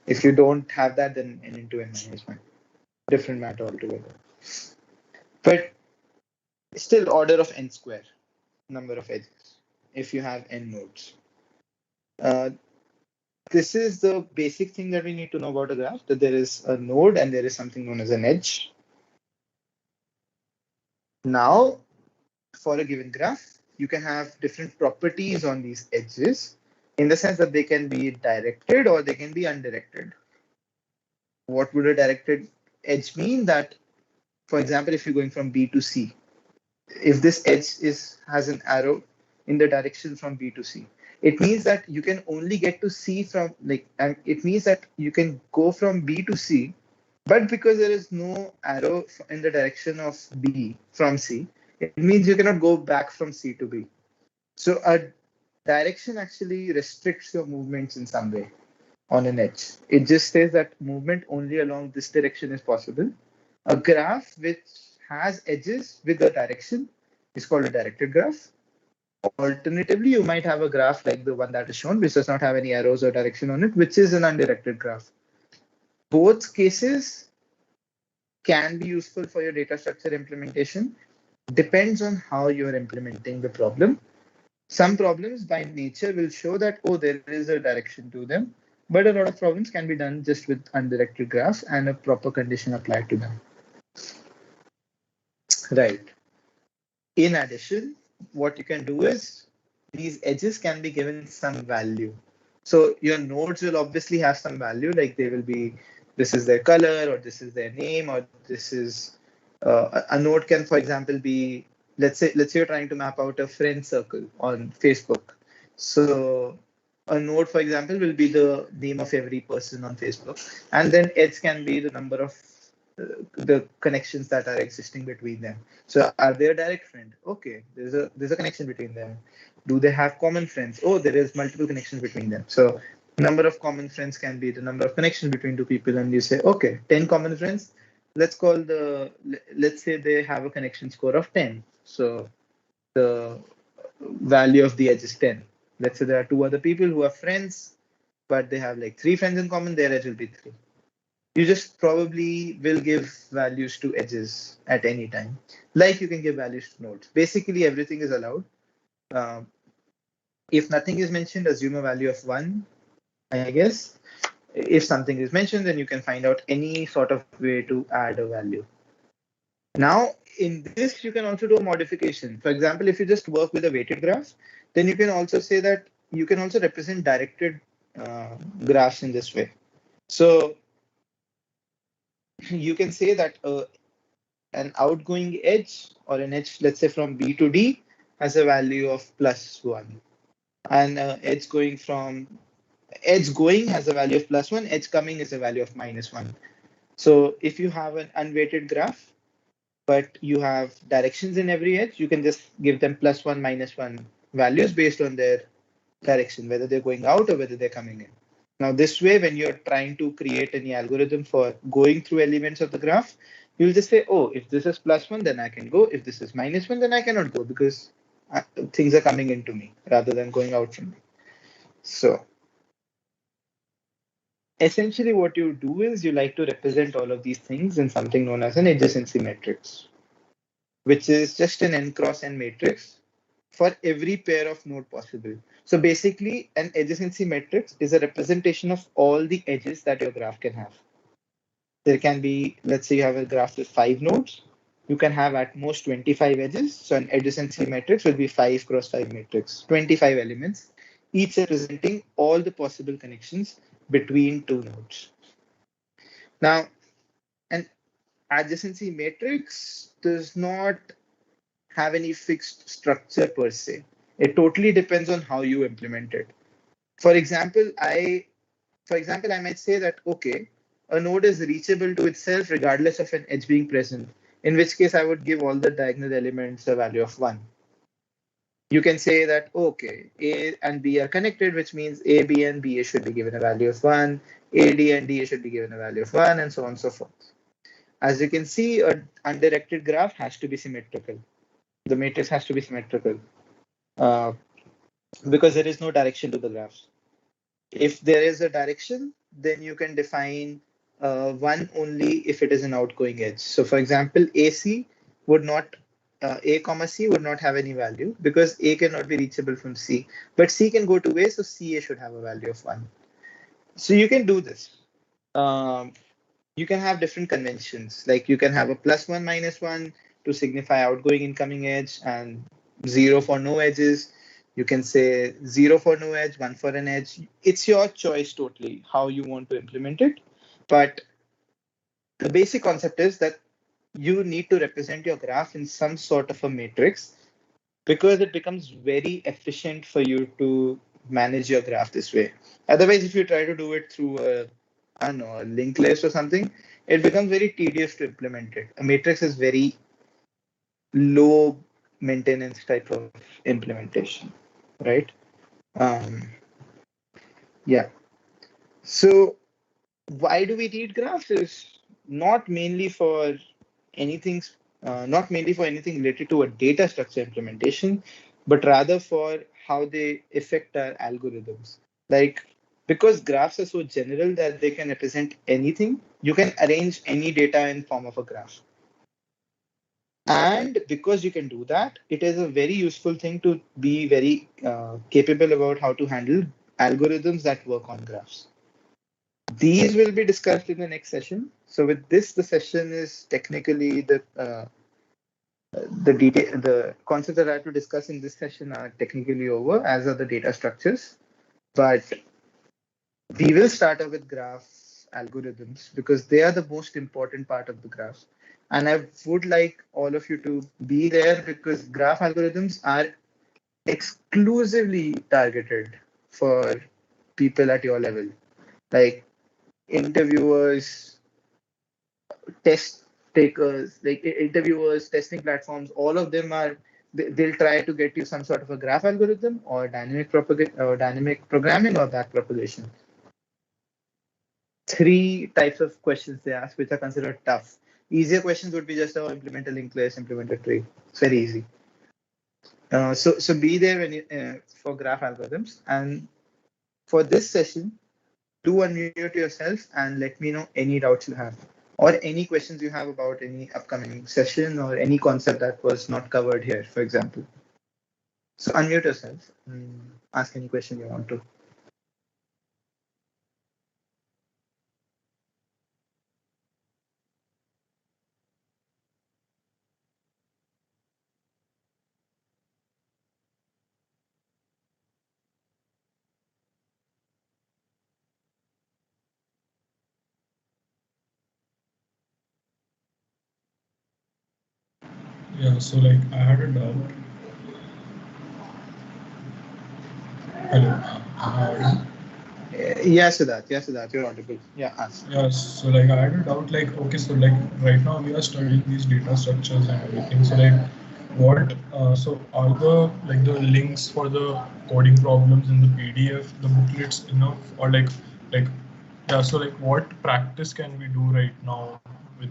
If you don't have that, then n into n minus 1. Different matter altogether. But still order of n square number of edges if you have n nodes. This is the basic thing that we need to know about a graph, that there is a node and there is something known as an edge. Now, for a given graph, you can have different properties on these edges in the sense that they can be directed or they can be undirected. What would a directed edge mean? That, for example, if you're going from B to C, if this edge has an arrow in the direction from B to C, it means that you can only get to C from and it means that you can go from B to C, but because there is no arrow in the direction of B from C, it means you cannot go back from C to B. So a direction actually restricts your movements in some way on an edge. It just says that movement only along this direction is possible. A graph which has edges with a direction is called a directed graph. Alternatively, you might have a graph like the one that is shown, which does not have any arrows or direction on it, which is an undirected graph. Both cases can be useful for your data structure implementation. Depends on how you're implementing the problem. Some problems by nature will show that, oh, there is a direction to them, but a lot of problems can be done just with undirected graphs and a proper condition applied to them. Right. In addition, what you can do is these edges can be given some value. So your nodes will obviously have some value, like they will be, this is their color, or this is their name, or this is a node can, for example, be, let's say you're trying to map out a friend circle on Facebook. So a node, for example, will be the name of every person on Facebook, and then edge can be the number of the connections that are existing between them. So are they a direct friend? Okay, there's a connection between them. Do they have common friends? Oh, there is multiple connections between them. So number of common friends can be the number of connections between two people, and you say, okay, 10 common friends. Let's say they have a connection score of 10. So the value of the edge is 10. Let's say there are 2 other people who are friends, but they have like 3 friends in common, their edge will be 3. You just probably will give values to edges at any time. Like you can give values to nodes. Basically, everything is allowed. If nothing is mentioned, assume a value of 1, I guess. If something is mentioned, then you can find out any sort of way to add a value. Now, in this, you can also do a modification. For example, if you just work with a weighted graph, then you can also say that you can also represent directed graphs in this way. So you can say that an outgoing edge or an edge, let's say from B to D, has a value of +1. And edge going has a value of +1, edge coming is a value of -1. So if you have an unweighted graph, but you have directions in every edge, you can just give them +1, -1 values based on their direction, whether they're going out or whether they're coming in. Now, this way, when you're trying to create any algorithm for going through elements of the graph, you'll just say, oh, if this is +1, then I can go. If this is -1, then I cannot go because things are coming into me rather than going out from me. So essentially what you do is you like to represent all of these things in something known as an adjacency matrix, which is just an n cross n matrix for every pair of node possible. So basically, an adjacency matrix is a representation of all the edges that your graph can have. There can be, let's say you have a graph with 5 nodes, you can have at most 25 edges. So an adjacency matrix will be 5 cross 5 matrix, 25 elements, each representing all the possible connections between two nodes. Now, an adjacency matrix does not have any fixed structure per se. It totally depends on how you implement it. For example, I might say that, okay, a node is reachable to itself regardless of an edge being present, in which case I would give all the diagonal elements a value of 1. You can say that, okay, A and B are connected, which means A, B, and B should be given a value of 1, A, D, and D should be given a value of 1, and so on and so forth. As you can see, an undirected graph has to be symmetrical. The matrix has to be symmetrical because there is no direction to the graphs. If there is a direction, then you can define one only if it is an outgoing edge. So for example, AC would not, A comma C would not have any value because A cannot be reachable from C, but C can go to A, so CA should have a value of 1. So you can do this. You can have different conventions, like you can have a +1 -1 to signify outgoing incoming edge and 0 for no edges. You can say 0 for no edge, 1 for an edge. It's your choice totally how you want to implement it. But the basic concept is that you need to represent your graph in some sort of a matrix because it becomes very efficient for you to manage your graph this way. Otherwise, if you try to do it through a linked list or something, it becomes very tedious to implement it. A matrix is very low maintenance type of implementation, right? Yeah. So why do we need graphs? Is not mainly for anything, not mainly for anything related to a data structure implementation, but rather for how they affect our algorithms. Like, because graphs are so general that they can represent anything, you can arrange any data in form of a graph. And because you can do that, it is a very useful thing to be very capable about how to handle algorithms that work on graphs. These will be discussed in the next session. So with this, the session is technically the concepts that I have to discuss in this session are technically over, as are the data structures. But we will start off with graph algorithms because they are the most important part of the graph. And I would like all of you to be there because graph algorithms are exclusively targeted for people at your level, like interviewers, test takers, like interviewers, testing platforms. All of them are they'll try to get you some sort of a graph algorithm or dynamic programming or back propagation. 3 types of questions they ask, which are considered tough. Easier questions would be just implement a linked list, implement a tree. It's very easy. So be there when you, for graph algorithms. And for this session, do unmute yourself and let me know any doubts you have or any questions you have about any upcoming session or any concept that was not covered here, for example. So unmute yourself and ask any question you want to. Yeah, so like I had a doubt. Hello. Yeah, Siddharth, you're audible. Yeah, ask. Yeah, so like I had a doubt, like, okay, so like right now we are studying these data structures and everything. So like, What so are the links for the coding problems in the PDF, the booklets enough, or like yeah, so like what practice can we do right now with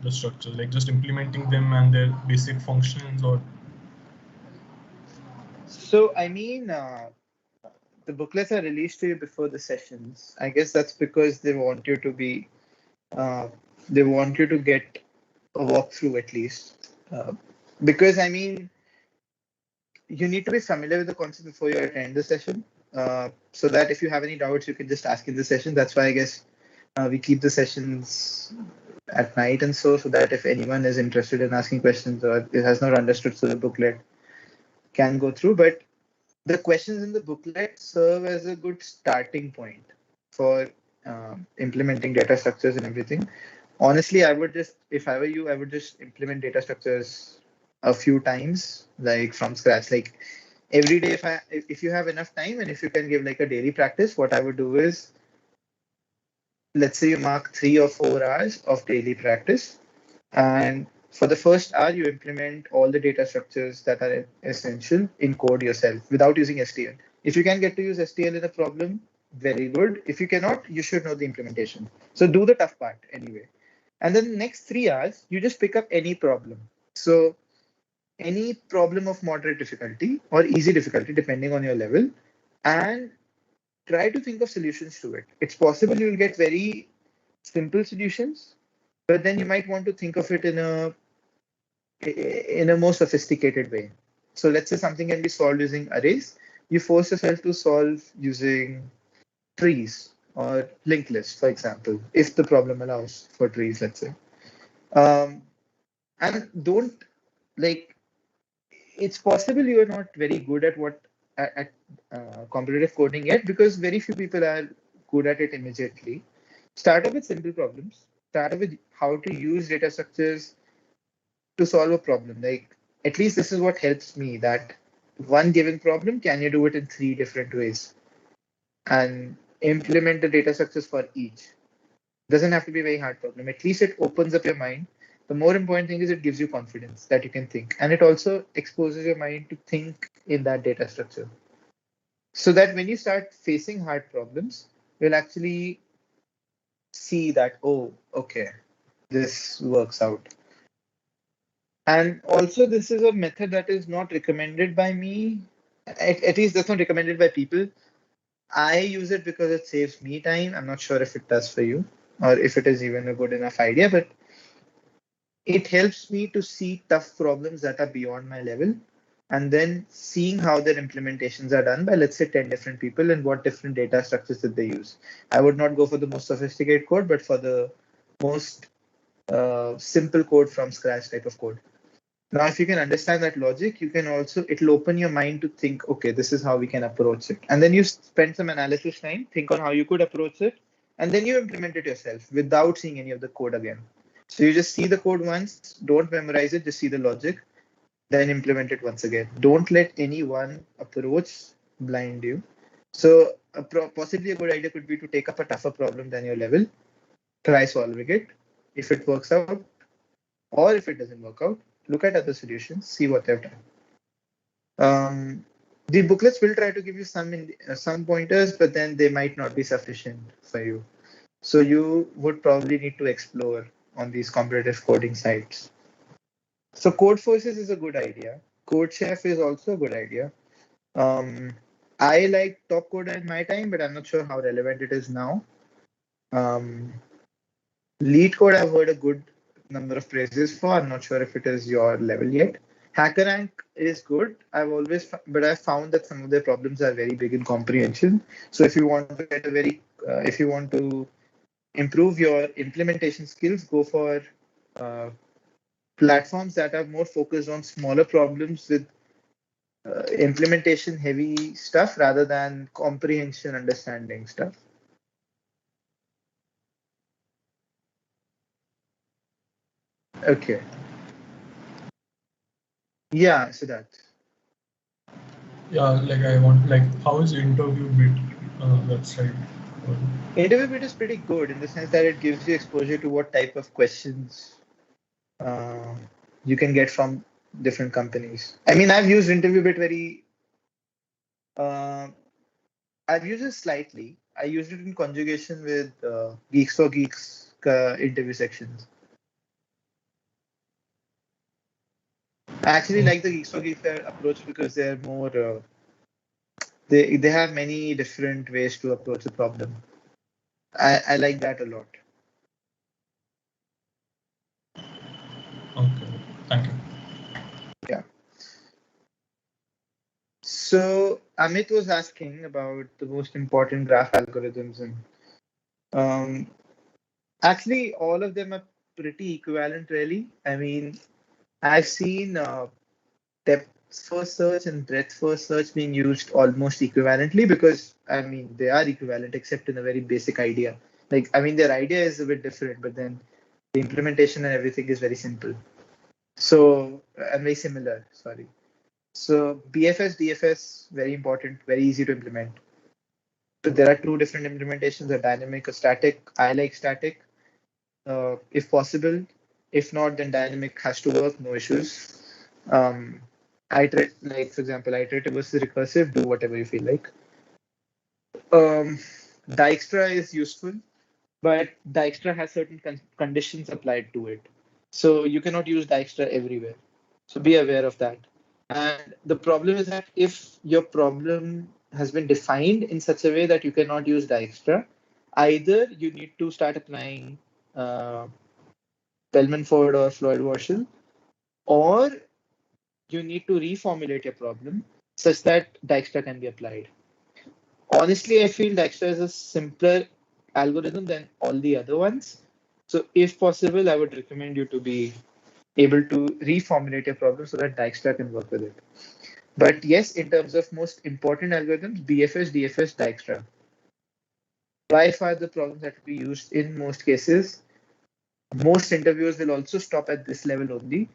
the structures, like just implementing them and their basic functions, or So, I mean, the booklets are released to you before the sessions. I guess that's because they want you to be, uh, they want you to get a walkthrough at least. Because I mean, you need to be familiar with the concept before you attend the session, so that if you have any doubts, you can just ask in the session. That's why I guess we keep the sessions at night and so that if anyone is interested in asking questions or it has not understood so the booklet can go through. But the questions in the booklet serve as a good starting point for implementing data structures and everything. Honestly, I would just, if I were you, I would just implement data structures a few times, like from scratch. Like every day, if you have enough time and if you can give like a daily practice, what I would do is, let's say you mark 3 or 4 hours of daily practice, and for the first hour, you implement all the data structures that are essential in code yourself without using STL. If you can get to use STL in a problem, very good. If you cannot, you should know the implementation. So do the tough part anyway. And then the next 3 hours, you just pick up any problem. So any problem of moderate difficulty or easy difficulty, depending on your level, and try to think of solutions to it. It's possible you'll get very simple solutions, but then you might want to think of it in a more sophisticated way. So let's say something can be solved using arrays. You force yourself to solve using trees or linked lists, for example, if the problem allows for trees, let's say. And don't like it's possible you are not very good at competitive coding yet because very few people are good at it immediately. Start off with simple problems. Start off with how to use data structures to solve a problem. Like at least this is what helps me that one given problem, can you do it in 3 different ways and implement the data structures for each. Doesn't have to be a very hard problem. At least it opens up your mind. The more important thing is it gives you confidence that you can think. And it also exposes your mind to think in that data structure. So that when you start facing hard problems, you'll actually see that, oh, okay, this works out. And also, this is a method that is not recommended by me. At least that's not recommended by people. I use it because it saves me time. I'm not sure if it does for you or if it is even a good enough idea, but it helps me to see tough problems that are beyond my level and then seeing how their implementations are done by, let's say, 10 different people and what different data structures that they use. I would not go for the most sophisticated code, but for the most simple code from scratch type of code. Now, if you can understand that logic, you can also, it'll open your mind to think, okay, this is how we can approach it. And then you spend some analysis time, think on how you could approach it, and then you implement it yourself without seeing any of the code again. So you just see the code once, don't memorize it, just see the logic, then implement it once again. Don't let any one approach blind you. So possibly a good idea could be to take up a tougher problem than your level, try solving it. If it works out, or if it doesn't work out, look at other solutions, see what they've done. The booklets will try to give you some pointers, but then they might not be sufficient for you. So you would probably need to explore on these competitive coding sites. So Code Forces is a good idea. Code Chef is also a good idea. I like Top Coder in my time, but I'm not sure how relevant it is now. Lead Code, I've heard a good number of praises for. I'm not sure if it is your level yet. HackerRank is good. But I've found that some of their problems are very big in comprehension. So if you want to get if you want to improve your implementation skills, go for platforms that are more focused on smaller problems with implementation heavy stuff rather than comprehension understanding stuff. Okay. Yeah, so that. Yeah, like I want, like, how is interview bit website? Interview bit is pretty good in the sense that it gives you exposure to what type of questions you can get from different companies. I mean, I've used interview bit very. I've used it slightly. I used it in conjugation with Geeks for Geeks interview sections. I actually like the Geeks for Geeks approach because they're more. They have many different ways to approach the problem. I like that a lot. Okay, thank you. Yeah. So Amit was asking about the most important graph algorithms, and actually all of them are pretty equivalent, really. I mean, I've seen depth first search and breadth first search being used almost equivalently because I mean they are equivalent except in a very basic idea. Like I mean their idea is a bit different, but then the implementation and everything is very simple. So and very similar. Sorry. So BFS, DFS, very important, very easy to implement. So there are two different implementations: a dynamic, a static. I like static, if possible. If not, then dynamic has to work, no issues. Iterate, like for example, iterative versus recursive, do whatever you feel like. Dijkstra is useful, but Dijkstra has certain conditions applied to it. So you cannot use Dijkstra everywhere. So be aware of that. And the problem is that if your problem has been defined in such a way that you cannot use Dijkstra, either you need to start applying uh, Bellman-Ford or Floyd-Warshall, or you need to reformulate your problem such that Dijkstra can be applied. Honestly, I feel Dijkstra is a simpler algorithm than all the other ones. So if possible, I would recommend you to be able to reformulate your problem so that Dijkstra can work with it. But yes, in terms of most important algorithms, BFS, DFS, Dijkstra. By far the problems that will be used in most cases. Most interviewers will also stop at this level only,